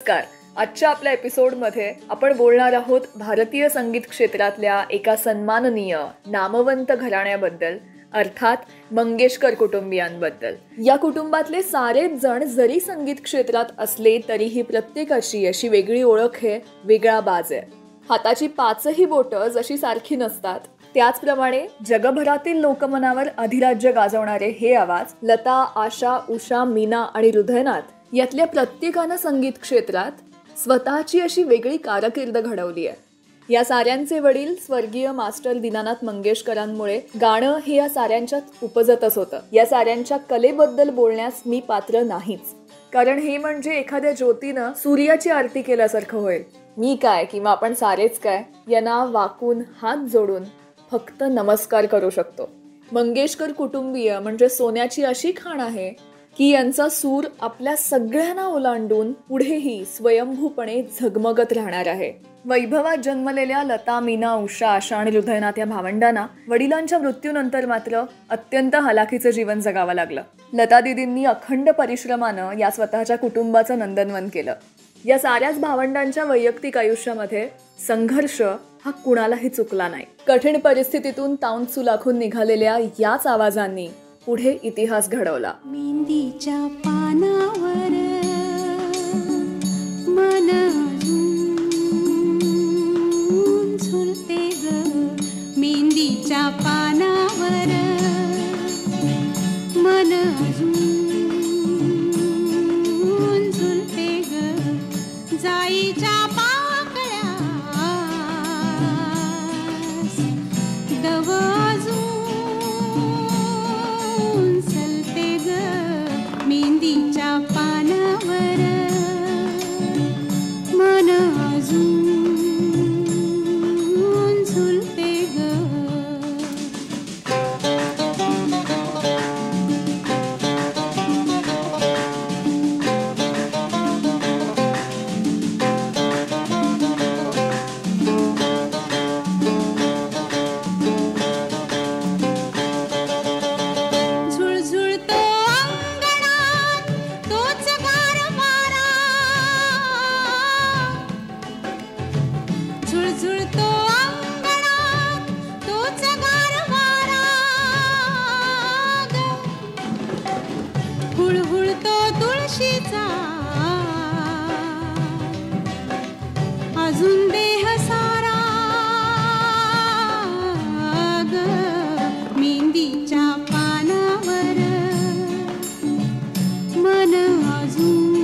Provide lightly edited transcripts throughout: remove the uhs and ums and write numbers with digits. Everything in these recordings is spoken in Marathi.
नमस्कार. आजच्या आपल्या एपिसोडमध्ये आपण बोलणार आहोत भारतीय संगीत क्षेत्रातल्या एका सन्माननीय नामवंत घराण्याबद्दल, अर्थात मंगेशकर कुटुंबियांबद्दल. या कुटुंबातले सारेच जण जरी संगीत क्षेत्रात असले तरीही प्रत्येकाची अशी वेगळी ओळख आहे, वेगळा बाज आहे. हाताची पाचही बोटं जशी सारखी नसतात त्याचप्रमाणे जगभरातील लोकमनावर अधिराज्य गाजवणारे हे आवाज लता, आशा, उषा, मीना आणि हृदयनाथ यातल्या प्रत्येकानं संगीत क्षेत्रात स्वतःची अशी वेगळी कारकीर्द घडवली आहे. या साऱ्यांचे वडील स्वर्गीय मास्टर दीनानाथ मंगेशकरांमुळे गाणं हे या साऱ्यांच्यात उपजतच होतं. या साऱ्यांच्या कलेबद्दल बोलण्यास मी पात्र नाहीच, कारण हे म्हणजे एखाद्या ज्योतीनं सूर्याची आरती केल्यासारखं होईल. मी काय किंवा आपण सारेच काय यांना वाकून हात जोडून फक्त नमस्कार करू शकतो. मंगेशकर कुटुंबीय म्हणजे सोन्याची अशी खाण आहे की यांचा सूर आपल्या सगळ्यांना ओलांडून पुढेही स्वयंभूपणे झगमगत राहणार आहे. वैभवात जन्मलेल्या लता, मीना, उषा, आशा आणि हृदयनाथ या भावंडांना वडिलांच्या मृत्यूनंतर मात्र अत्यंत हलाखीचं जीवन जगावं लागलं. लता दिदींनी अखंड परिश्रमानं या स्वतःच्या कुटुंबाचं नंदनवन केलं. या साऱ्याच भावंडांच्या वैयक्तिक आयुष्यामध्ये संघर्ष हा कुणालाही चुकला नाही. कठीण परिस्थितीतून ताऊन सुलाखून निघालेल्या याच आवाजांनी पुढे इतिहास घडवला. मेहंदीच्या पानावर मन झुलते ग, मेहंदीच्या पानावर मन झुलते ग, जाईच्या पाकळ्या दव मेहंदीच्या पानावर मन अजून झुलते ग. अजून देह सारा ग, मेहंदीच्या पानावर मन अजून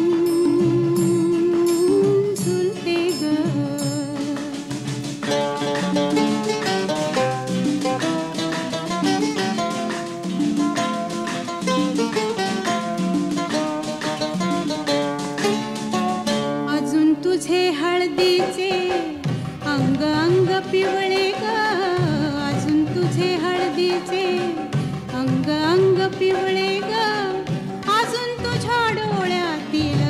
झुलते ग. अजून तुझे हळदीचे अंग अंग पिवळे ग, अजून तुझे हळदीचे अंग अंग पिवळे ग, अजून तुझ्या डोळ्यातील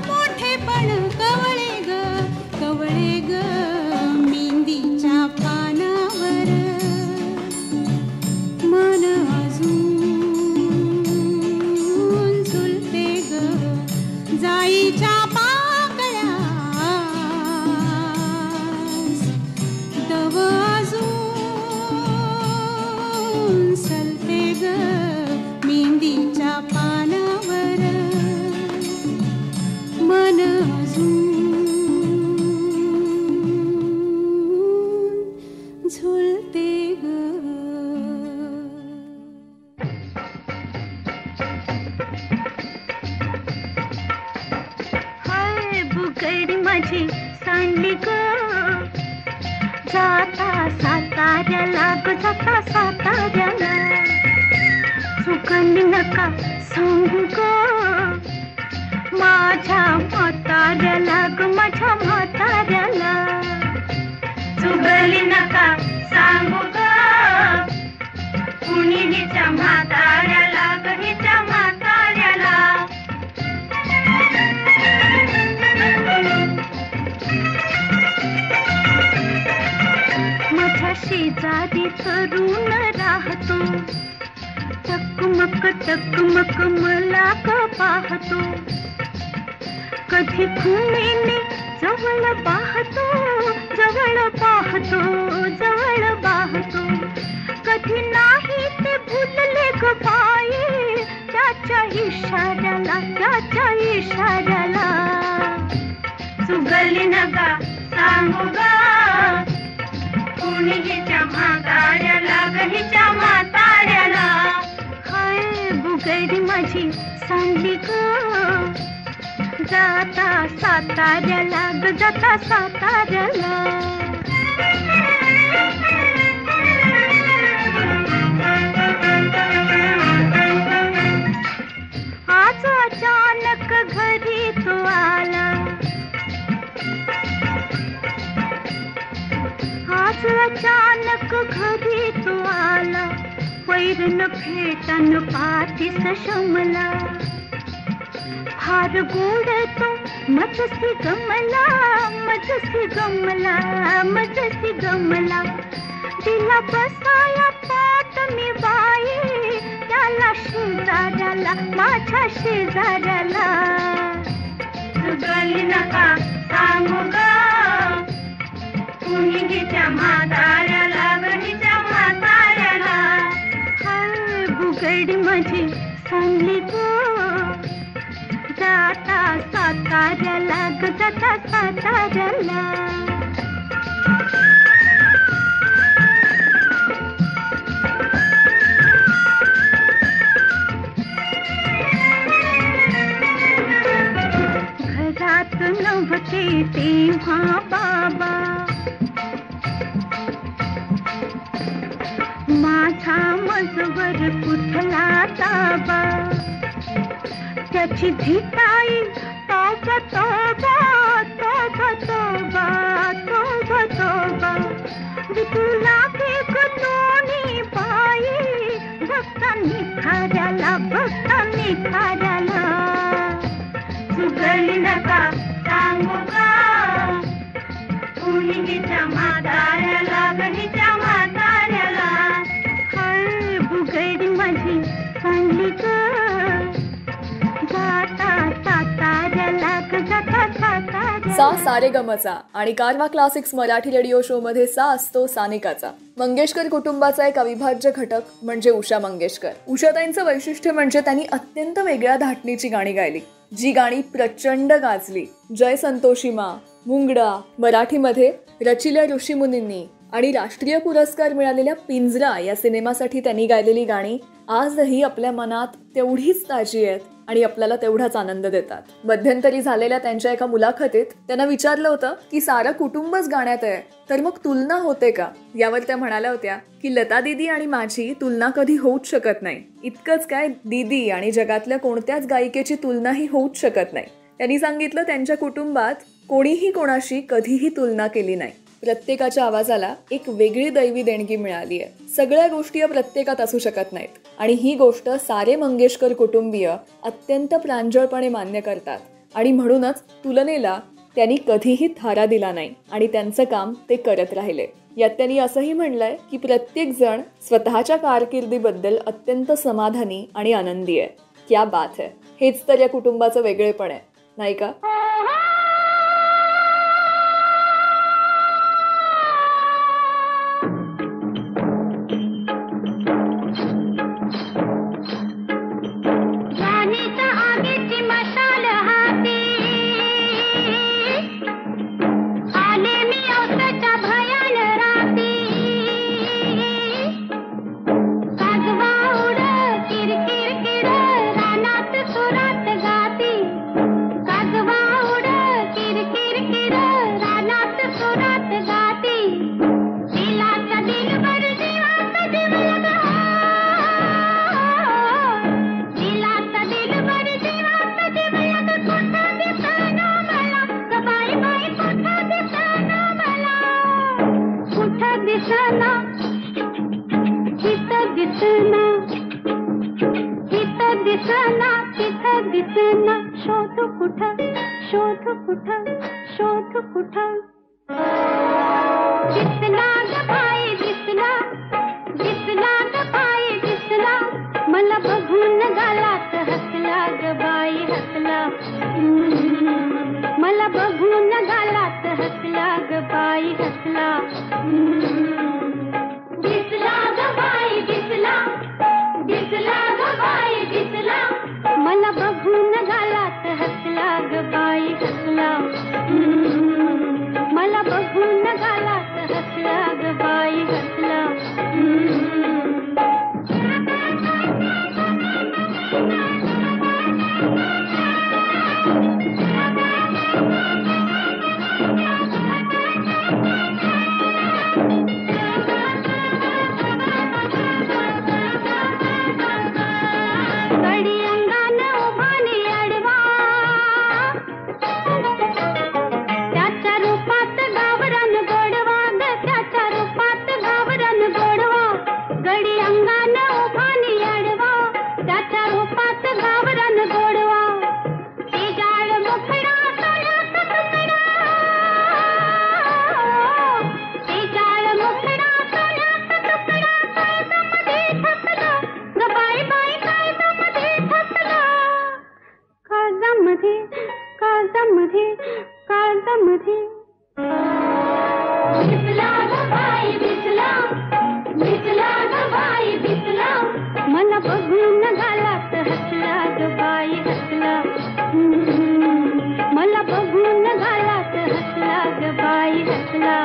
मोठेपण कवळे ग, कवळे ग, मेहंदीच्या पानावर मन अजून झुलते ग, जाईच्या सलते ग, मेहंदीच्या पानावर मन अजून झुलते ग. हाय बुगडी माझी सांडली ग, जाता साताऱ्याला ग, जाता साताऱ्याला, चुकली नका सांगू ग माझ्या म्हाताऱ्याला ग, माझ्या म्हाताऱ्याला, चुकली नका सांगू ग कुणी हिच्या म्हाताऱ्याला ग, हिच्या म्हाताऱ्याला. माझ्या शेजारी तरुण राहतो, टकमक टकमक मला का पाहतो, कधी घुमेने जवळ पाहतो, जवळ पाहतो, जवळ पाहतो. कधी नाही ते भुलले ग बाई, त्याच्या इशाऱ्याला, त्याच्या इशाऱ्याला. चुगली नका सांगू ग कुणी हिच्या म्हाताऱ्याला, ग हिच्या म्हाताऱ्याला. हाय बुगडी माझी सांगली ग, जाता साताऱ्याला, ग जाता साताऱ्याला. आज अचानक घरी तो आला, आज अचानक घरी तो आला. पैरन फेटन पाठीस शमला, फार गोड तो मजसी गमला, मजसी गमला, मजसी गमला. दिला बसाया पाट मी बाई, त्याला शेजाऱ्याला, माझ्या शेजाऱ्याला. चुगली नका सांगू ग कुणी हिच्या म्हाताऱ्याला, ग हिच्या म्हाताऱ्याला. हाय बुगडी माझी सांगली ग, जाता साताऱ्याला, ग जाता साताऱ्याला. घरात नव्हते तेव्हा बाबा, माझा मजवर कुठला ताबा. त्याची धिटाई तोबा तोबा, तोबा तोबा, तोबा तोबा. विटूला फेक दोन्ही पायी, बघता निखाऱ्याला, बघता निखाऱ्याला. चुगली नका सांगू ग कुणी हिच्या म्हाताऱ्याला, ग हिच्या म्हाताऱ्याला. हाय बुगडी माझी सांगली ग, जाता साताऱ्याला, ग जाता साताऱ्याला. सा सारेगमचा आणि कारवा क्लासिक्स मराठी रेडिओ शो मध्ये सा असतो सानिकाचा. मंगेशकर कुटुंबाचा एक अविभाज्य घटक म्हणजे उषा मंगेशकर. उषाताईंचं वैशिष्ट्य म्हणजे त्यांनी अत्यंत वेगळ्या धाटणीची गाणी गायली, जी गाणी प्रचंड गाजली. जय संतोषी मा, मुंगडा, मराठीमध्ये रचिल्या ऋषीमुनींनी आणि राष्ट्रीय पुरस्कार मिळालेल्या पिंजरा या सिनेमासाठी त्यांनी गायलेली गाणी आजही आपल्या मनात तेवढीच ताजी आहेत आणि आपल्याला तेवढाच आनंद देतात. मध्यंतरी झालेल्या त्यांच्या एका मुलाखतीत त्यांना विचारलं होतं की सारं कुटुंबच गाण्यात आहे, तर मग तुलना होते का? यावर त्या म्हणाल्या होत्या की लता दीदी आणि माझी तुलना कधी होऊच शकत नाही. इतकंच काय, दीदी आणि जगातल्या कोणत्याच गायिकेची तुलनाही होऊच शकत नाही. त्यांनी सांगितलं त्यांच्या कुटुंबात कोणीही कोणाशी कधीही तुलना केली नाही. प्रत्येकाच्या आवाजाला एक वेगळी दैवी देणगी मिळाली आहे. सगळ्या गोष्टी प्रत्येकात असू शकत नाहीत आणि ही गोष्ट सारे मंगेशकर कुटुंबीय अत्यंत प्रांजळपणे मान्य करतात आणि म्हणूनच तुलनेला त्यांनी कधीही थारा दिला नाही आणि त्यांचं काम ते करत राहिले. यात त्यांनी असंही म्हणलंय की प्रत्येक जण स्वतःच्या कारकिर्दीबद्दल अत्यंत समाधानी आणि आनंदी आहे. क्या बात है. हेच तर या कुटुंबाचं वेगळेपण आहे, नाही का? मला बघून गालात हसला ग बाई हसला. बघून गालात हसला ग बाई हसला. दिसला ग बाई दिसला, दिसला ग बाई दिसला, मला बघून गालात हसला ग बाई हसला. मला बघून गालात हसला ग बाई हसला. काळजामध्ये दिसला ग बाई दिसला, दिसला ग बाई दिसला, मला बघून गालात हसला ग बाई हसला. मला बघून गालात हसला ग बाई हसला.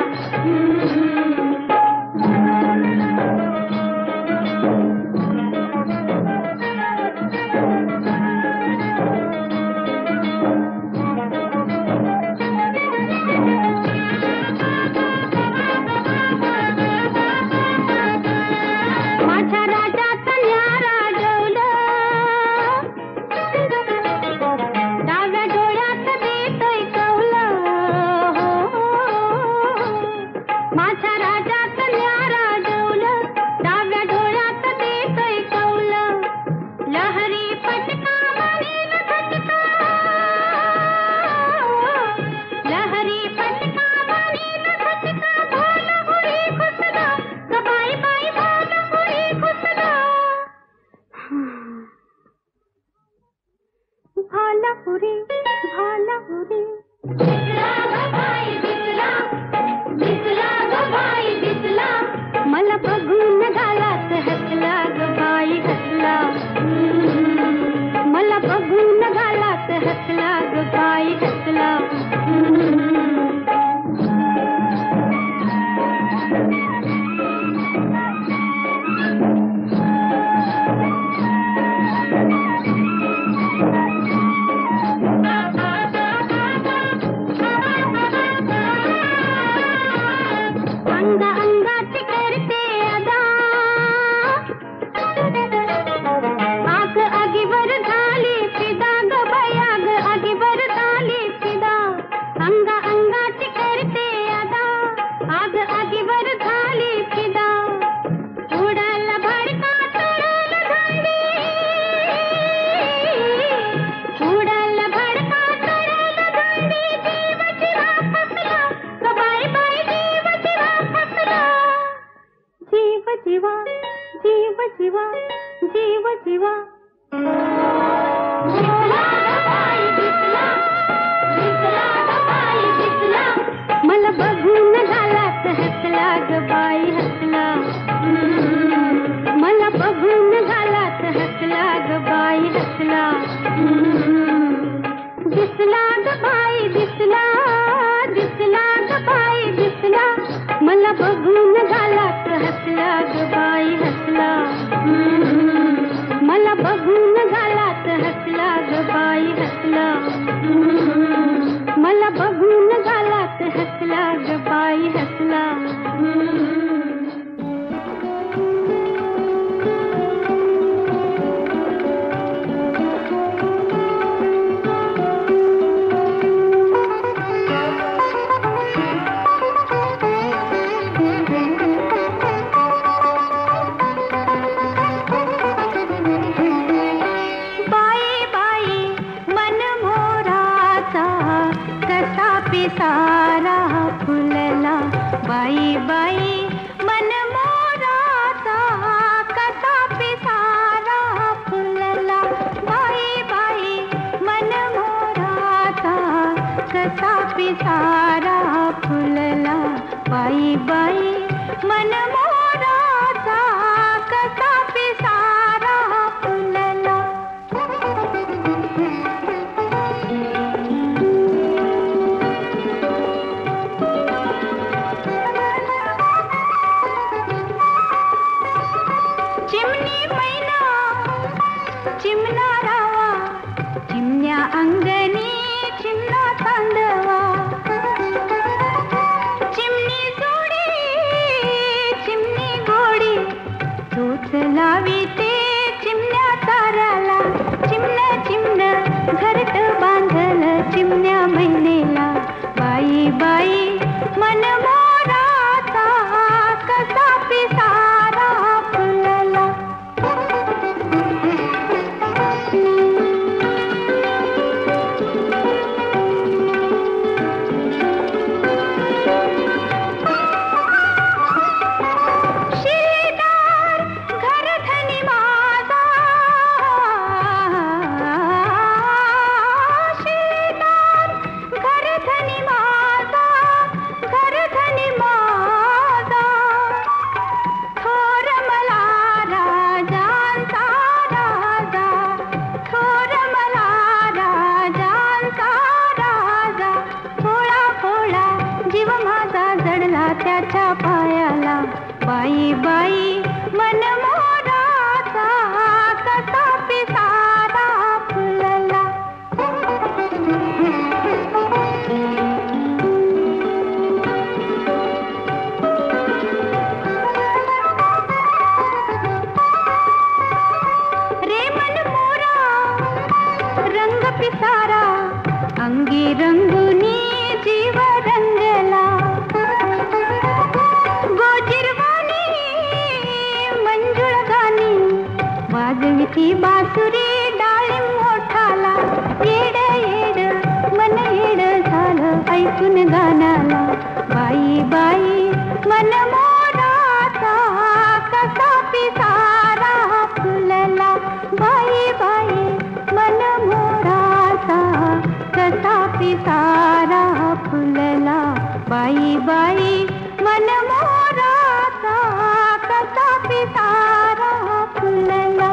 भालापुरी भालापुरी दिसला ग बाई दिसला, दिसला ग बाई दिसला, मला बघून गालात हसला ग बाई हसला. मला बघून गालात हसला ग बाई हसला. जीवा जीव जीवा जीव जीवा दिसला ग बाई दिसला, दिसला ग बाई दिसला, मला बघून गालात हसला ग बाई हसला. मला बघून गालात हसला ग बाई हसला. दिसला ग बाई दिसला, दिसला ग बाई दिसला, मला बघून गालात हसला ग बाई हसला. मला बघून गालात हसला ग बाई हसला. मला बघून गालात हसला ग बाई हसला. सारा फुलला बाई बाई मन मोराचा कसा पिसारा फुलला. बाई बाई मन मोराचा कसा पिसारा सारा फुलला बाई बाई मन मोराचा कसा पिसारा फुलला. चिमणी मैना चिमणा रावा चिमण्या अंगणी चिमणा तांदवा. चिमणी जोडी चिमणी गोडी तूच लावी ते चिमण्या ताराला. चिमण चिमण घरट बांधल चिमण्या महिनेला बाई बाई मन मोराचा कसा पिसारा फुलला. शिलेदार घरधनी माझा शिलेदार घरधनी माझा घरधनी माझा. थोर मला राजांचा राजा थोर मला राजांचा राजा. भोळा भोळा जीव माझा जडला त्याच्या पायाला बाई बाई मन मोराचा कसा पिसारा फुलला. रे मन मोरा रंग पिसारा अंगी रंगुनी जीव रंगला. गोजिरवाणी मंजुळ गाणी वाजविती बासुरी डाळिंब मोठाला. येड येड मन येड झालं ऐकून गाण्याला बाई बाई मन मोराचा कसा पिसारा फुलला. बाई बाई मन मोराचा कसा पिसारा फुलला. बाई बाई मन मोराचा कसा पिसारा फुलला.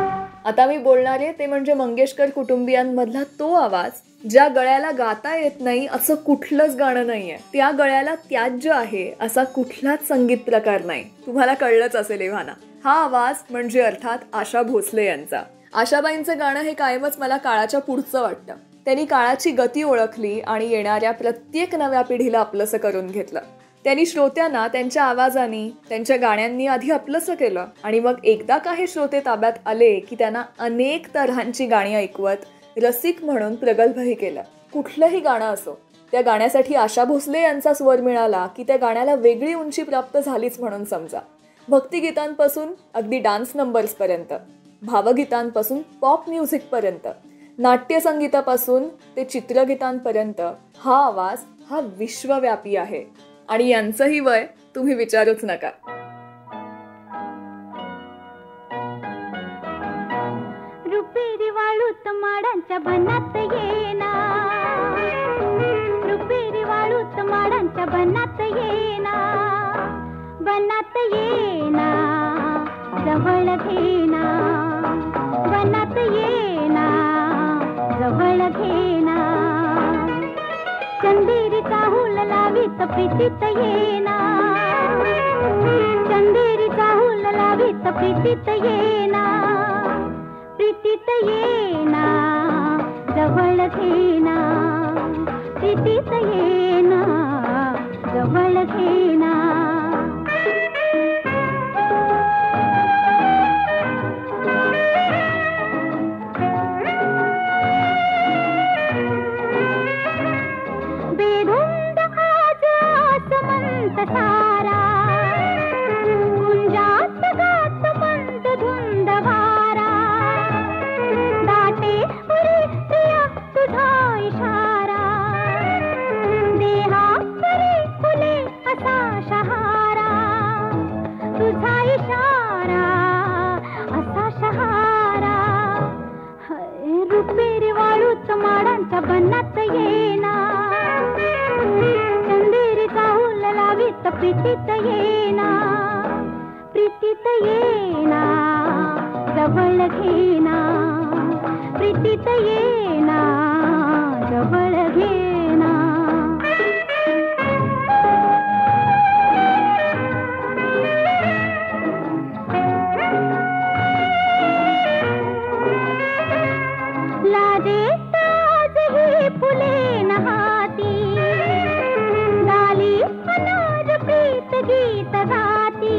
आता मी बोलणारे ते म्हणजे मंगेशकर कुटुंबियांमधला तो आवाज ज्या गळ्याला गाता येत नाही असं कुठलंच गाणं नाहीये. त्या गळ्याला त्याज्य आहे असा कुठलाच संगीत प्रकार नाही. तुम्हाला कळलंच असेल एव्हाना. हा आवाज म्हणजे अर्थात आशा भोसले यांचा. आशाबाईंचं गाणं हे कायमच मला काळाच्या पुढचं वाटतं. त्यांनी काळाची गती ओळखली आणि येणाऱ्या प्रत्येक नव्या पिढीला आपलंसं करून घेतलं. त्यांनी श्रोत्यांना त्यांच्या आवाजाने त्यांच्या गाण्यांनी आधी आपलंसं केलं आणि मग एकदा का हे श्रोते ताब्यात आले की त्यांना अनेक तऱ्हांची गाणी ऐकवत रसिक म्हणून प्रगल्भही केलं. कुठलंही गाणं असो त्या गाण्यासाठी आशा भोसले यांचा स्वर मिळाला की त्या गाण्याला वेगळी उंची प्राप्त झालीच म्हणून समजा. भक्तिगीतांपासून अगदी डान्स नंबर्सपर्यंत, भावगीतांपासून पॉप म्युझिकपर्यंत, नाट्यसंगीतापासून ते चित्रगीतांपर्यंत हा आवाज हा विश्वव्यापी आहे. आणि यांचंही वय तुम्ही विचारूच नका. रुपेरी वाळूत माडांच्या बनात येना रुपेरी वाळूत माडांच्या बनात येना बनात येना जवळ घेना बनात येना जवळ घेना चंदेरीचा हुल लावीत प्रीतीत येना चंदेरीचा हुल लावीत प्रीतीत येना प्रीतीत येना जवळ घेना प्रीतीत येना जवळ घेना बेधुंद आज आसमंत सारा गुंजात गात मंद धुंद वारा दाटे उरी प्रिया तुझा इशारा देहा परी फुले असा शहारा तुझा इशारा असा शहारा रुपेरी वाळूच माडांच्या बनात येना प्रीतीत येना, प्रीतीत येना, जवळ घेना, प्रीतीत येना, जवळ घेना. लाजेत आजही फुले नहाती, डाली अनार प्रीत गीत गाती.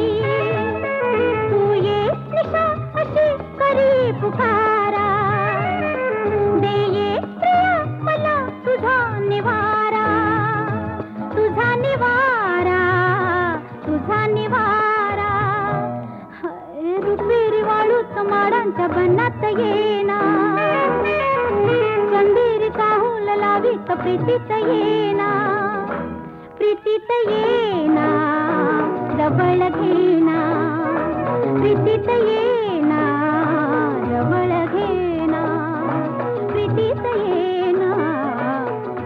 तू ये निशा अशी करी पुकारा, दे ये प्रिया मला तुझा निवारा, तुझा निवारा, तुझा निवारा. रुपेरी वाळूत माडांच्या बनात येना, चंदेरी चाहूल लावीत प्रीतीत येना, प्रीतीत येना, जवळ घेना, प्रीतीत येना, जवळ घेना, प्रीतीत येना,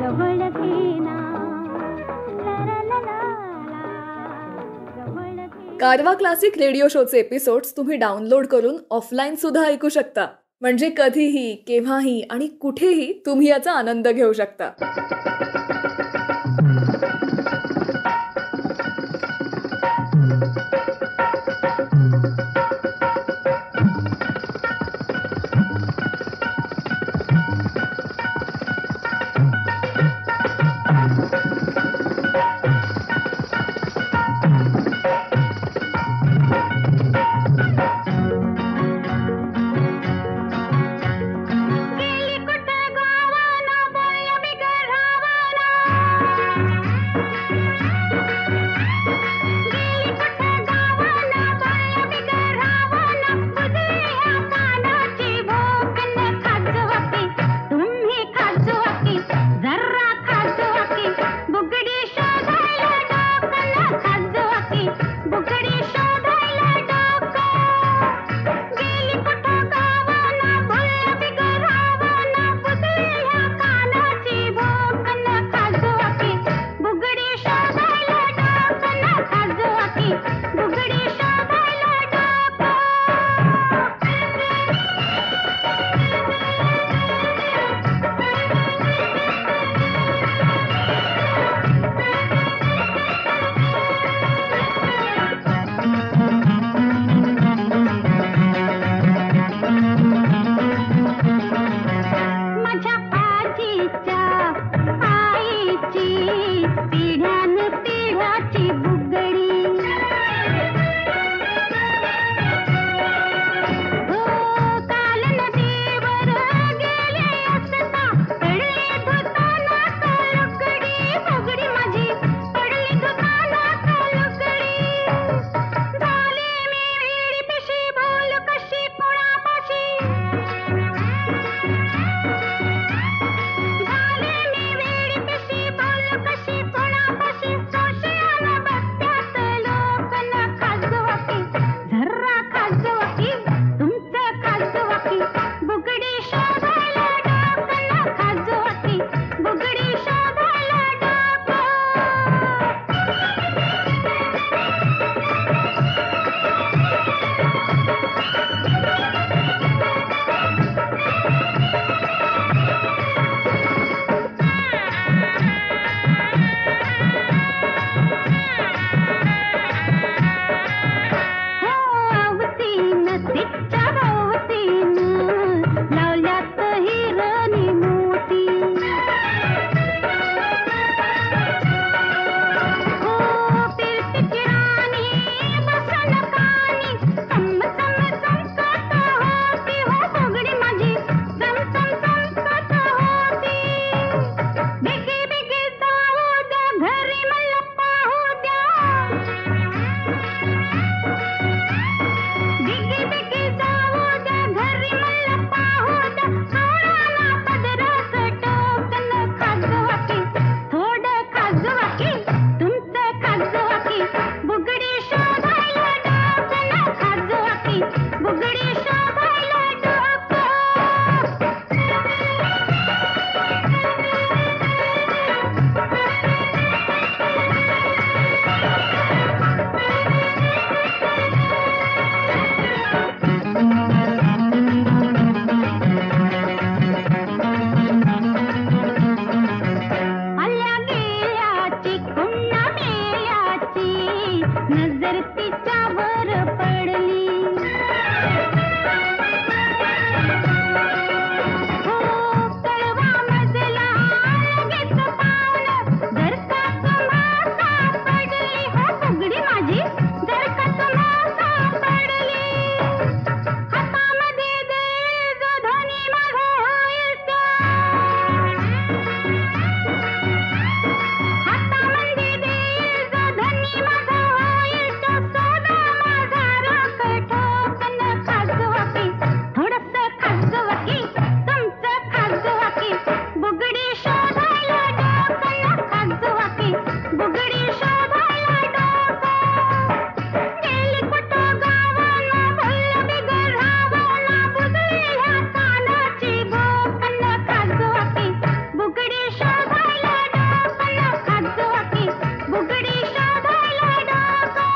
जवळ घेना. ला ला ला ला ला, जवळ घेना. कारवा क्लासिक रेडिओ शोचे एपिसोड्स तुम्ही डाउनलोड करून ऑफलाईन सुद्धा ऐकू शकता. म्हणजे कधीही, केव्हाही आणि कुठेही तुम्ही याचा आनंद घेऊ शकता. गेली कुठं गावाला बाया बिगर रावा, धरतीच्या वर पडली. हो कळवा मजला लगेच पावलं, जर का तुम्हा सापडली. हो फुगडी माझी जर का तुम्हा सापडली. हातामध्ये देईल जो धनी माझा होईल तो. हातामध्ये देईल जो धनी माझा होईल तो. सोना माझा रोकड ठोकन खाजवा की, थोडंसं खाजवा की, तुमचं खाजवा की. बुगडी शोधायला डोकं खाजवा की, बुगडी शोधायला डोकं. गेली कुठं गावानं भुललं बिगर रावणं, बुजलेल्या कानाची भोकन खाजवा की, बुगडी शोधायला डोकं खाजवा की, बुगडी शोधायला डोकं.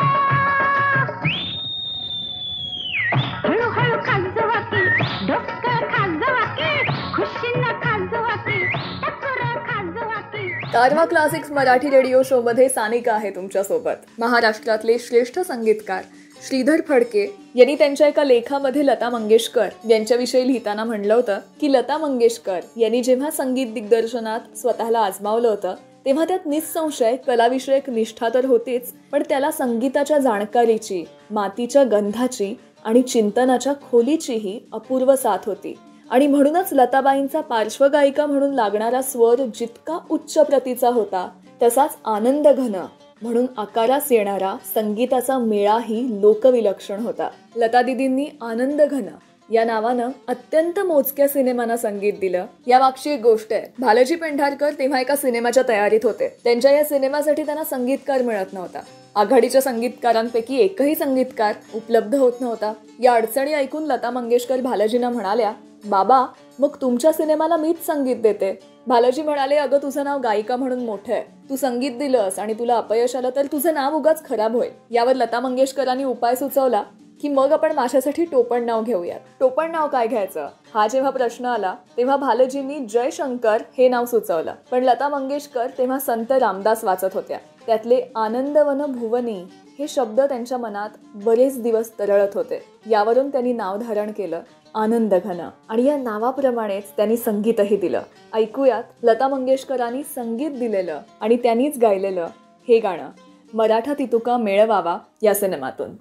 हळूहळू खाजवा की, डोकं खाजवा की, खुशीनं खाजवा की, टकुरं खाजवा की. कारवा क्लासिक्स मराठी रेडिओ शो मध्ये सानिका आहे तुमच्यासोबत. महाराष्ट्रातले श्रेष्ठ संगीतकार श्रीधर फडके यांनी त्यांच्या एका लेखामध्ये लता मंगेशकर यांच्याविषयी लिहिताना म्हणलं होतं की लता मंगेशकर यांनी जेव्हा संगीत दिग्दर्शनात स्वतःला आजमावलं होतं तेव्हा त्यात निसंशय कलाविषयक निष्ठा तर होतीच, पण त्याला संगीताच्या जाणकारीची, मातीच्या गंधाची आणि चिंतनाच्या खोलीचीही अपूर्व साथ होती. आणि म्हणूनच लताबाईंचा पार्श्वगायिका म्हणून लागणारा स्वर जितका उच्च प्रतीचा होता, तसाच आनंद घन म्हणून आकारास येणारा संगीताचा मेळाही लोकविलक्षण होता. लता दिदींनी आनंद घन या नावानं अत्यंत मोजक्या सिनेमांना संगीत दिलं. या मागची एक गोष्ट आहे. भालजी पेंढारकर तेव्हा एका सिनेमाच्या तयारीत होते. त्यांच्या या सिनेमासाठी त्यांना संगीतकार मिळत नव्हता. आघाडीच्या संगीतकारांपैकी एकही संगीतकार उपलब्ध होत नव्हता. या अडचणी ऐकून लता मंगेशकर भालजींना म्हणाल्या, बाबा मग तुमच्या सिनेमाला मीच संगीत देते. भालजी म्हणाले, अगं तुझं नाव गायिका म्हणून मोठं आहे. तू संगीत दिलंस आणि तुला अपयश आलं तर तुझं नाव उगाच खराब होईल. यावर लता मंगेशकरांनी उपाय सुचवला की मग आपण माझ्यासाठी टोपण नाव घेऊयात. टोपण नाव काय घ्यायचं हा जेव्हा प्रश्न आला तेव्हा भालजींनी जयशंकर हे नाव सुचवलं. पण लता मंगेशकर तेव्हा संत रामदास वाचत होत्या. त्यातले आनंदवन भुवनी हे शब्द त्यांच्या मनात बरेच दिवस तरळत होते. यावरून त्यांनी नाव धारण केलं आनंद घन आणि या नावाप्रमाणेच त्यांनी संगीतही दिलं. ऐकूयात लता मंगेशकरांनी संगीत दिलेलं आणि त्यांनीच गायलेलं हे गाणं मराठा तितुका मेळवावा या सिनेमातून.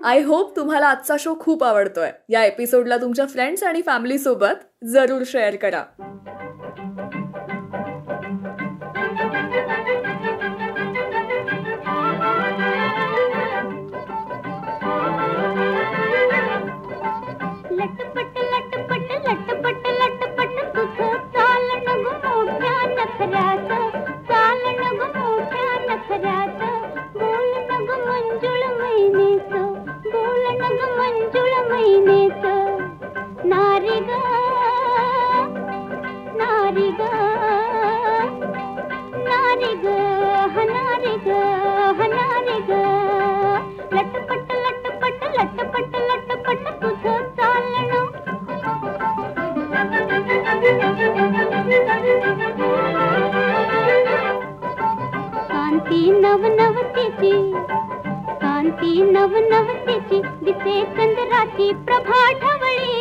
आय होप तुम्हाला आजचा शो खूप आवडतोय. या एपिसोडला तुमच्या फ्रेंड्स आणि फॅमिली सोबत जरूर शेअर करा. लटपट लटपट लटपट लटपट तुझं चालण ग मोठ्या नखऱ्यात, चालण ग मोठ्या नखऱ्यात, बोलण ग मंजुळ मैनेच, बोलण ग मंजुळ मैनेच. नारी ग नारी ग नारी ग हनारी ग हनारी ग. लटपट लटपट लटपट लटपट तुझं चालण. कांती नवनवतेची, कांती नवनवतेची, दिसे चंद्राची प्रभा ढवळी.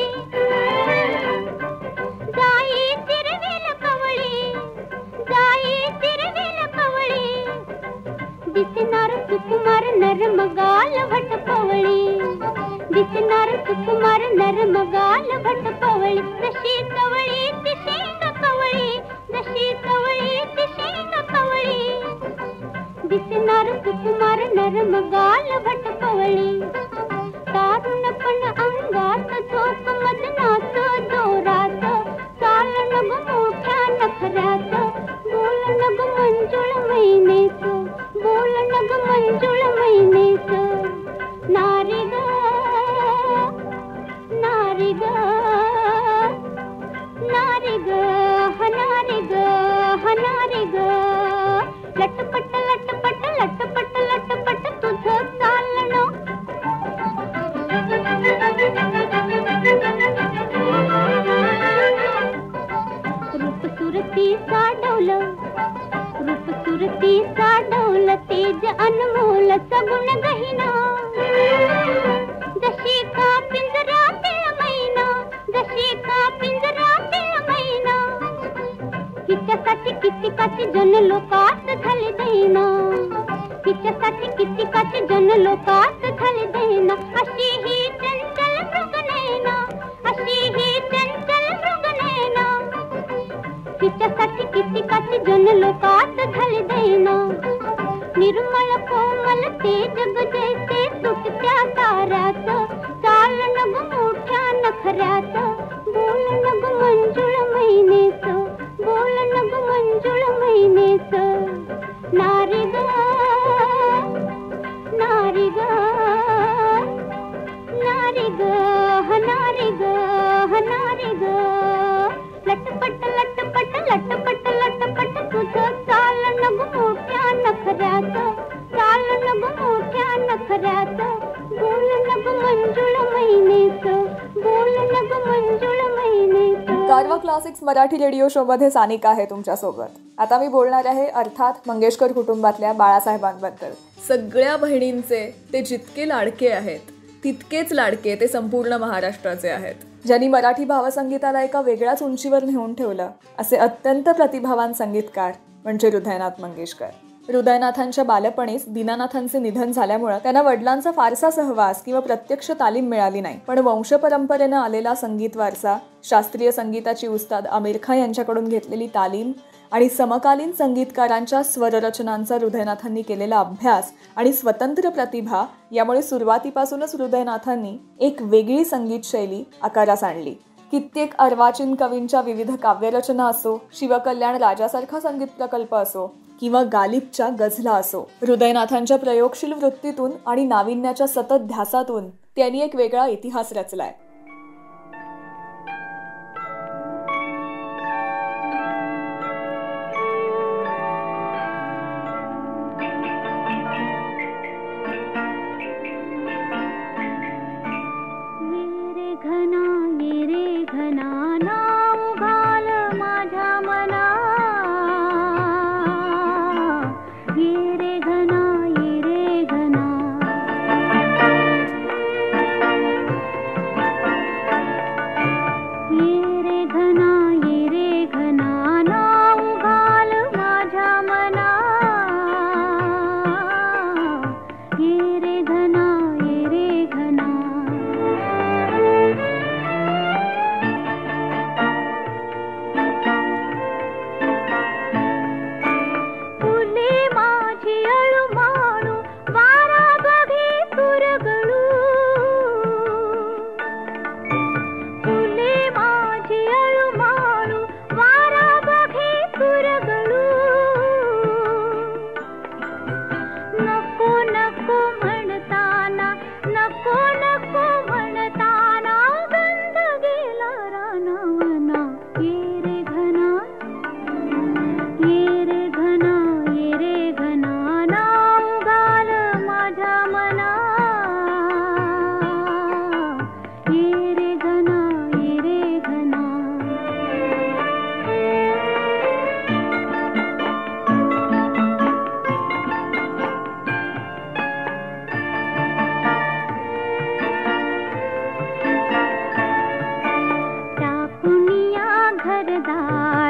जाई तिरवेल कवळी, जाई तिरवेल कवळी, दिसणार सुकुमार नरम गाल भटपवळी, दिसणार सुकुमार नरम गाल भटपवळी. जशी कवळी ती शेंग कवळी, जशी कवळी ती शेंग कवळी, दिसणार सुकुमार नरम गाल भटपवळी. तारुणपण अंगात झोप मदनात जोरात, चालण ग मोठ्या नखऱ्यात, बोलण ग मंजुळ मैनेच, बोलण ग मंजुळ मैनेच. नारी ग नारी ग नारी ग हनारी ग हनारी ग. लटपट लटपट लटपट लटपट तुझं चालण. रूप सुरती साडवलं, रूप सुरती साडवलं, तेज अनमोल सगुण गहिना. जशी का पिंजरातील मैना, जशी का पिंजरातील मैना, हिच्यासाठी कितीकाची जन लोकात झाले दैना, हिच्यासाठी कितीकाची जन लोकात झाले दैना. अशी ही चंचल मृगनयना, अशी ही चंचल मृगनयना, हिच्यासाठी कितीकाची जन लोकात झाले दैना. निर्मळ कोमल तेज ग जैसे सुटत्या ताऱ्यात, चालण ग मोठ्या नखऱ्यात, बोलण ग मंजुळ मैनेच, बोलण ग मंजुळ मैनेच. नारी ग नारी ग नारी ग हनारी ग हनारी ग. लटपट लटपट लटपट लटपट तुझं चालण ग मोठ्या नखऱ्यात, चालण ग मोठ्या नखऱ्यात, बोलण ग मंजुळ मैनेच, बोलण ग मंजुळ मैनेच. कारवा क्लासिक्स मराठी रेडिओ शो मध्ये सानिका आहे तुमच्यासोबत. आता मी बोलणार आहे अर्थात मंगेशकर कुटुंबातल्या बाळासाहेबांबद्दल. सगळ्या बहिणींचे ते जितके लाडके आहेत तितकेच लाडके ते संपूर्ण महाराष्ट्राचे आहेत. ज्यांनी मराठी भावसंगीताला एका वेगळ्याच उंचीवर नेऊन ठेवलं असे अत्यंत प्रतिभावान संगीतकार म्हणजे हृदयनाथ मंगेशकर. हृदयनाथांच्या बालपणीच दीनानाथांचे निधन झाल्यामुळे त्यांना वडिलांचा फारसा सहवास किंवा प्रत्यक्ष तालीम मिळाली नाही. पण वंशपरंपरेनं आलेला संगीत वारसा, शास्त्रीय संगीताची उस्ताद आमिर खान यांच्याकडून घेतलेली तालीम आणि समकालीन संगीतकारांच्या स्वररचनांचा हृदयनाथांनी केलेला अभ्यास आणि स्वतंत्र प्रतिभा यामुळे सुरुवातीपासूनच हृदयनाथांनी एक वेगळी संगीत शैली आकारास आणली. कित्येक अर्वाचीन कवींच्या विविध काव्यरचना असो, शिवकल्याण राजासारखा संगीत प्रकल्प असो किंवा गालिबच्या गझला असो, हृदयनाथांच्या प्रयोगशील वृत्तीतून आणि नाविन्याच्या सतत ध्यासातून त्यांनी एक वेगळा इतिहास रचलाय.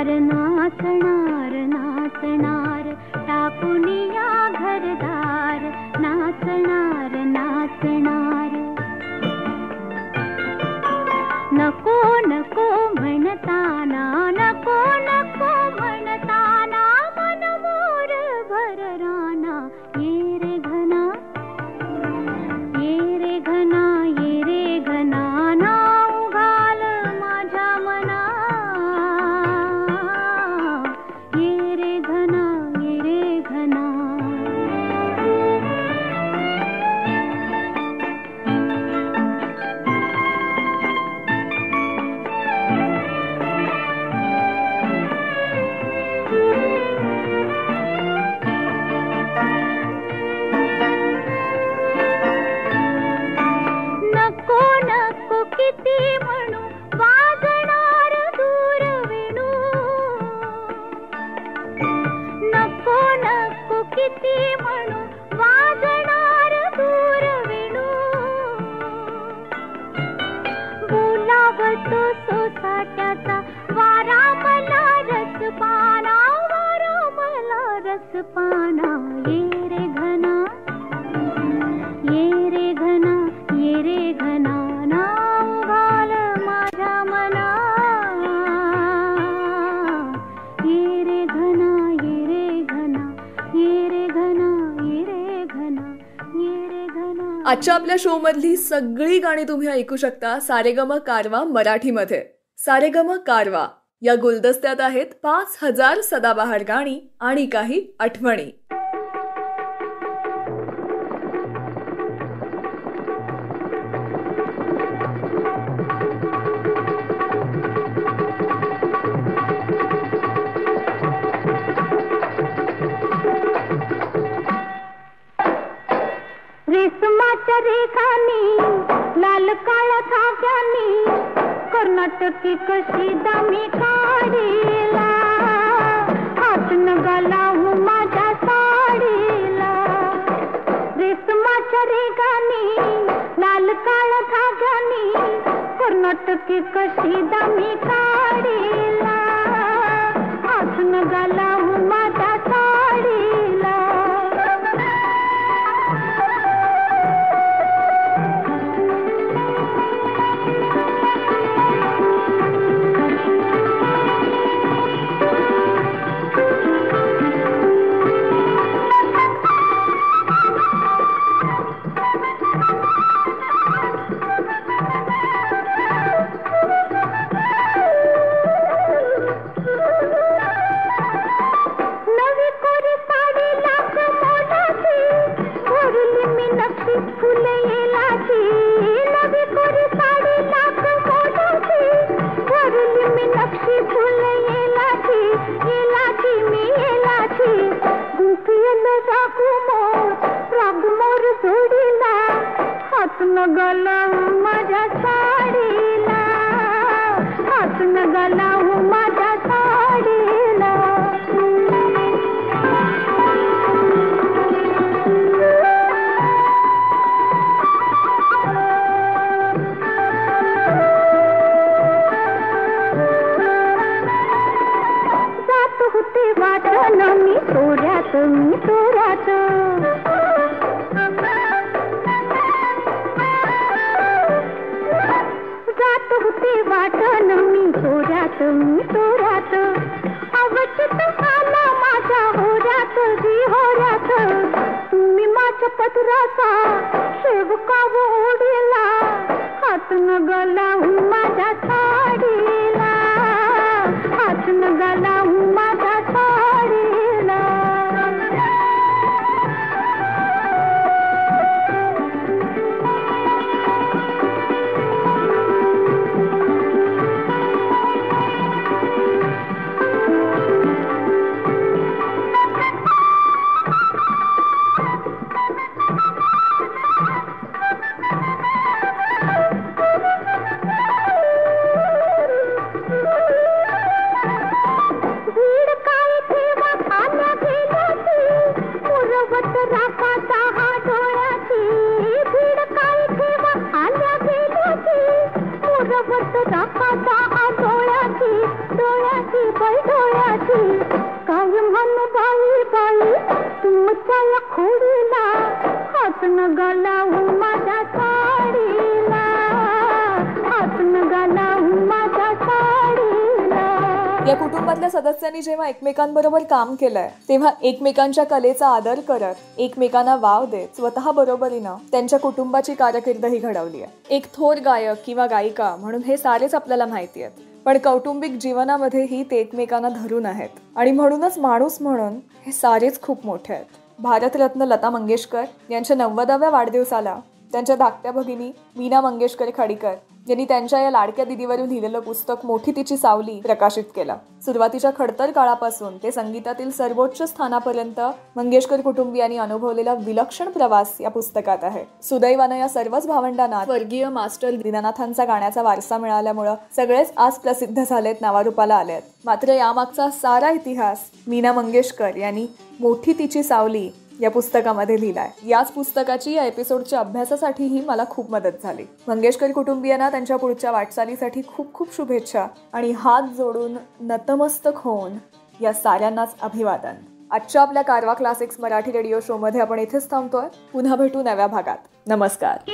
नाचणार नाचणार टाकुनिया घरदार नाचणार नाचणार नको नको म्हणताना नको नको म्हणताना मन मोर भरराना ये रे घना ये रे घना ये रे घना नाव घाल माझ्या मना ये रे घना ये रे घना नको नको किती म्हणू वाजणार दूर वेणू नको नको किती म्हणू वाजणार दूर वेणू बोलावतो सोसाट्याचा वारा मला रसपाना वारा मला रसपाना ये रे घना ये रे घना ये रे घना नाव घाल माझ्या मना ये रे घना ये रे घना ये रे घना ये रे घना ये रे घना. आजच्या आपल्या शो मधली सगळी गाणी तुम्ही ऐकू शकता सारेगम कारवा मराठीमध्ये. सारेगम कारवा या गुलदस्त्यात आहेत 5,000 सदाबहार गाणी आणि काही आठवणी. रेशमाच्या रेखानी लाल काळ्या धाग्यानी कर्नाटकी कशी दामी काढीला हातन गलावू माझ्या साडीला रेशमाच्या रेखानी लाल काळ्या धाग्यानी कर्नाटकी कशी दामी काढीला हातन गलावू माझ्या साडीला माझ्या साडीला हातन गलावू माझ्या साडीला जात होते वाटण मी तोऱ्यात जात होते वाटण मी तोऱ्यात अवचित आला माझ्या होऱ्यात तुम्ही माझ्या पदराचा शेवका ओढीला हातन गलावू माझ्या साडीला हातन गलावू माझ्या साडीला डोळ्याची काय म्हण बाई बाई तुमच्या या खोडीला हात न घालावून माझ्या साडीला हात न घालावून माझ्या साडीला. या कुटुंबातल्या सदस्यांनी जेव्हा एकमेकांबरोबर काम केलंय तेव्हा एकमेकांच्या कलेचा आदर करत एकमेकांना वाव देत स्वतः बरोबरीनं त्यांच्या कुटुंबाची कारकीर्दही घडवली आहे. एक थोर गायक किंवा गायिका म्हणून हे सारेच आपल्याला माहिती आहेत, पण कौटुंबिक जीवनामध्येही ते एकमेकांना धरून आहेत आणि म्हणूनच माणूस म्हणून हे सारेच खूप मोठे आहेत. भारतरत्न लता मंगेशकर यांच्या 90व्या वाढदिवसाला त्यांच्या धाकट्या भगिनी मीना मंगेशकर खाडीकर यांनी त्यांच्या या लाडक्या दिदीवरून लिहिलेलं पुस्तक मोठी तिची सावली प्रकाशित केलं. सुरुवातीच्या खडतर काळापासून ते संगीतातील सर्वोच्च स्थानापर्यंत मंगेशकर कुटुंबियांनी अनुभवलेला विलक्षण प्रवास या पुस्तकात आहे. सुदैवानं या सर्वच भावंडांना स्वर्गीय मास्टर दीनानाथांचा गाण्याचा वारसा मिळाल्यामुळं सगळेच आज प्रसिद्ध झालेत, नावारूपाला आलेत. मात्र यामागचा सारा इतिहास मीना मंगेशकर यांनी मोठी तिची सावली या पुस्तकामध्ये लिहिलाय. याच पुस्तकाची या एपिसोडच्या अभ्यासासाठीही मला खूप मदत झाली. मंगेशकर कुटुंबियांना त्यांच्या पुढच्या वाटचालीसाठी खूप खूप शुभेच्छा आणि हात जोडून नतमस्तक होऊन या साऱ्यांनाच अभिवादन. आजच्या आपल्या कारवा क्लासिक्स मराठी रेडिओ शो मध्ये आपण इथेच थांबतोय. पुन्हा भेटू नव्या भागात. नमस्कार.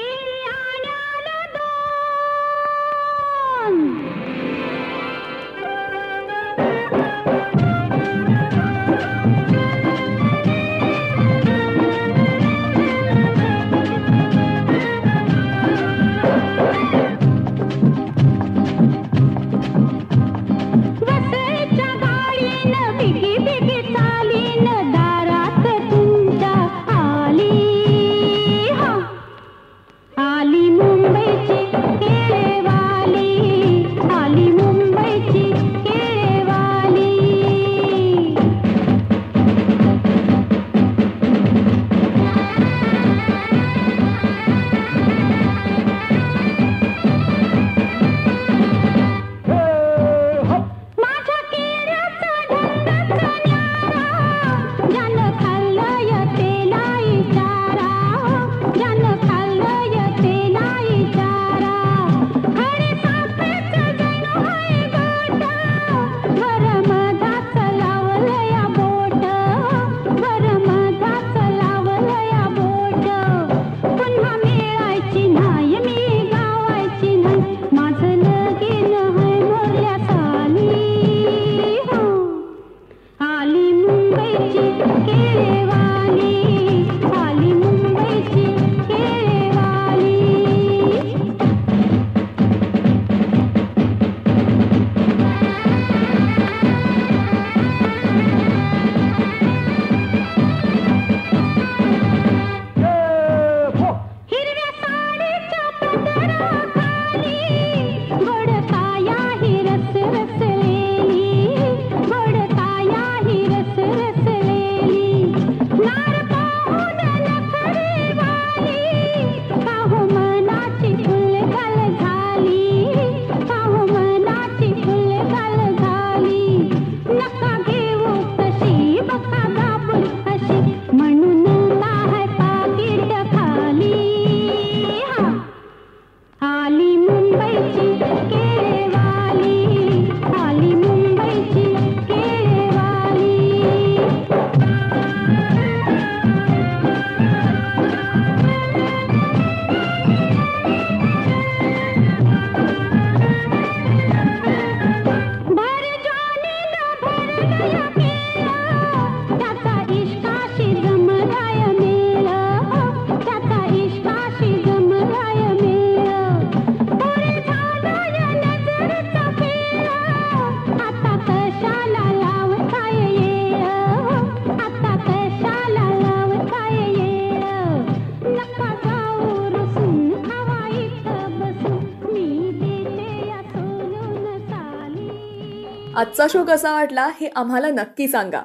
आजचा शो कसा वाटला हे आम्हाला नक्की सांगा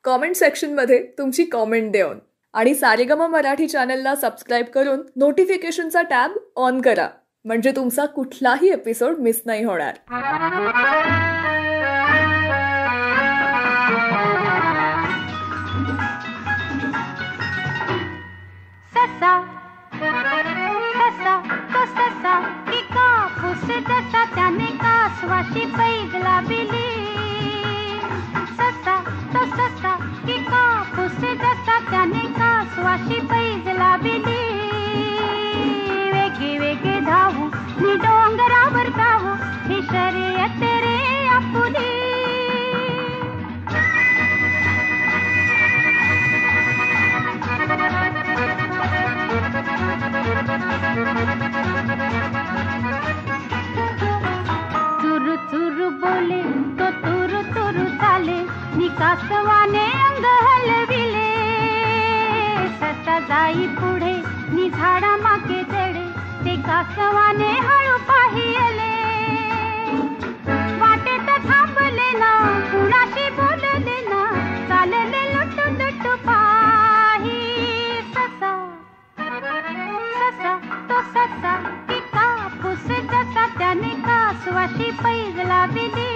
कॉमेंट सेक्शनमध्ये तुमची कॉमेंट देऊन. आणि सारेगम मराठी चॅनलला सबस्क्राईब करून नोटिफिकेशनचा टॅब ऑन करा, म्हणजे तुमचा कुठलाही एपिसोड मिस नाही होणार. ससा ससा तो ससा की कापूस जसा त्याने कासवाशी पैगला बिली कासवाने अंग हलविले ससा जाई पुढे नि झाडा मागे चढे ते कासवाने हळू पाहिले वाटेत थांबले ना कुणाशी बोलले ना चालले लुटू लुटू पाही ससा ससा तो ससा की कापूस जसा त्याने कासवाशी पैज लाविली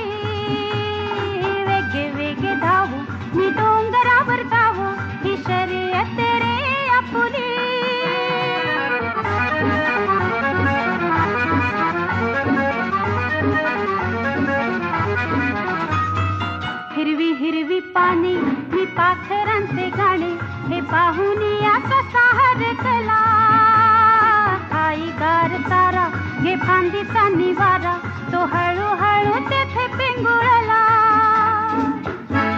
वेगे वेगे धावू मी डोंगरावर जावू ही शर्यत रे आपुली हिरवी हिरवी पाने मी पाखरांचे गाणे हे पाहून या हरकला आई गार तारा घे फांदीचा निवारा तो हळूहळू तेथे पिंगुळला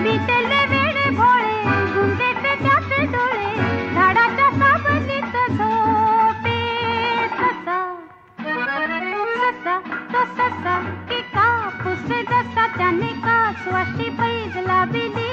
विटेले वेळे भोळे गुंगेचे त्याचे डोळे झाडाच्या सावलीत झोपे ससा ससा तो ससा की कापूस जसा त्याने कासवाशी पैज लाविली